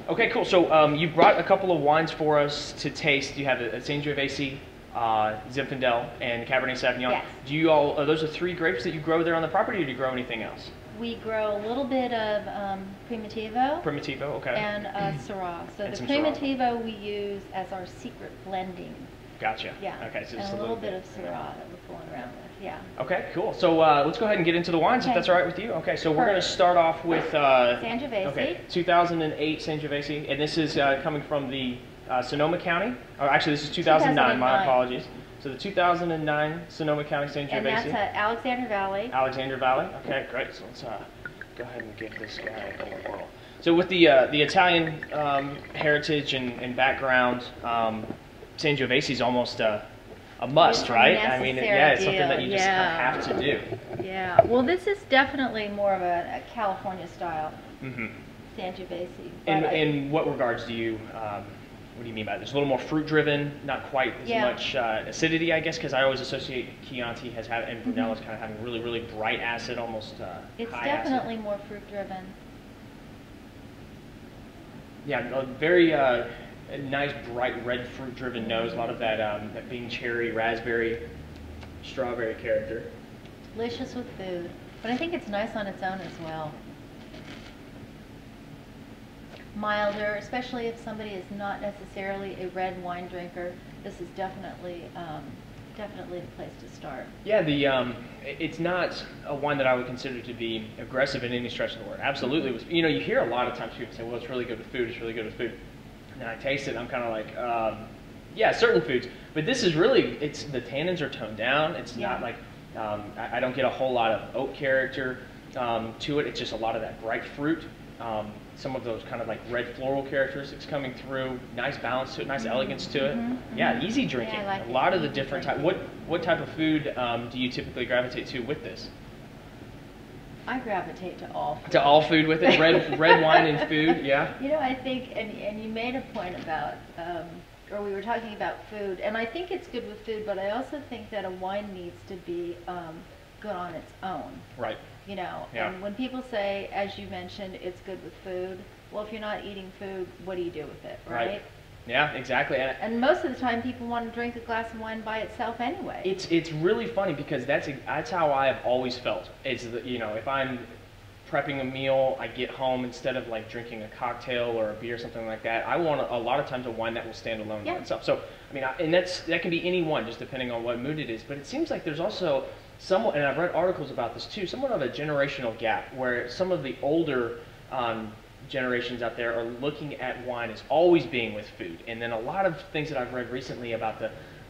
Okay, cool. So you brought a couple of wines for us to taste. You have a Sangiovese, Zinfandel, and Cabernet Sauvignon. Yes. Do you all? Are those the three grapes that you grow there on the property, or do you grow anything else? We grow a little bit of Primitivo Primitivo, okay. and Syrah. So And the some Syrah. Primitivo we use as our secret blending. Gotcha. Yeah. Okay, so just and a little bit of Syrah that we're fooling around with. Yeah. Okay, cool. So let's go ahead and get into the wines, if Okay. that's all right with you. Okay, so we're going to start off with Sangiovese. Okay, 2008 Sangiovese, and this is coming from the Sonoma County. Or actually, this is 2009. My 2009. apologies. So the 2009 Sonoma County Sangiovese. And that's Alexander Valley. Alexander Valley. Okay, great. So let's go ahead and give this guy a whirl. So with the Italian heritage and background, Sangiovese is almost a must, It's a right? I mean, yeah, it's something that you just kind of have to do. Yeah. Well, this is definitely more of a California style Sangiovese. In what regards do you? What do you mean by this? A little more fruit-driven, not quite as much acidity, I guess, because I always associate Chianti and Brunello as kind of having really, really bright acid, almost it's high definitely acid. more fruit-driven. Yeah, a very a nice, bright red fruit-driven nose. A lot of that being cherry, raspberry, strawberry character. Delicious with food, but I think it's nice on its own as well. Milder, especially if somebody is not necessarily a red wine drinker. This is definitely definitely the place to start. Yeah, it's not a wine that I would consider to be aggressive in any stretch of the word. Absolutely, you know, you hear a lot of times people say, "Well, it's really good with food. It's really good with food." And then I taste it, and I'm kind of like, yeah, certain foods. But this is really, the tannins are toned down. It's not like I don't get a whole lot of oak character to it. It's just a lot of that bright fruit. Some of those kind of like red floral characteristics coming through, nice balance to it, nice elegance to it. Yeah, easy drinking. Yeah, I like a lot of the different type. What type of food do you typically gravitate to with this? I gravitate to all food. To all food with it, red wine and food. Yeah. You know, I think, and you made a point about, or we were talking about food, and I think it's good with food, but I also think that a wine needs to be good on its own. Right. You know, Yeah. and when people say, as you mentioned, it's good with food, well, if you're not eating food, what do you do with it, right? Yeah, exactly. And most of the time, people want to drink a glass of wine by itself anyway. It's really funny because that's how I have always felt. It's you know, if I'm prepping a meal, I get home, instead of like drinking a cocktail or a beer or something like that, I want a lot of times a wine that will stand alone by itself. So I mean, and that can be any one, just depending on what mood it is. But it seems like there's also somewhat, and I've read articles about this too, somewhat of a generational gap where some of the older generations out there are looking at wine as always being with food, and then a lot of things that I've read recently about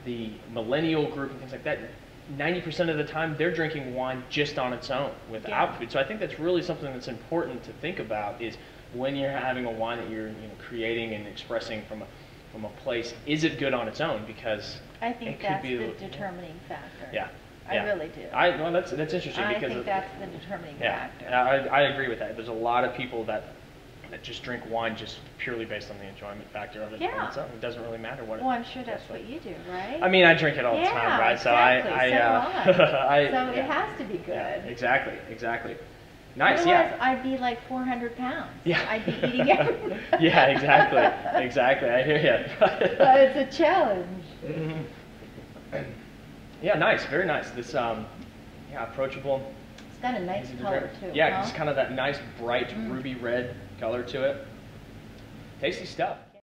the millennial group and things like that, 90% of the time they're drinking wine just on its own without food. So I think that's really something that's important to think about, is when you're having a wine that you're creating and expressing from a place, is it good on its own? Because I think that's the determining factor. Yeah. I really do. Well, that's interesting. I because think that's the determining factor. I agree with that. There's a lot of people that just drink wine just purely based on the enjoyment factor of it on its own. It doesn't really matter what. Well, I'm sure that's what you do, right? I mean, I drink it all the time, right? Exactly. So so it has to be good. Yeah, exactly. Nice. Otherwise, I'd be like 400 pounds. Yeah. I'd be eating everything. Yeah, exactly. I hear you. But it's a challenge. Yeah, nice, very nice. This, approachable. It's got a nice color too. Yeah, just kind of that nice, bright, ruby red color to it. Tasty stuff.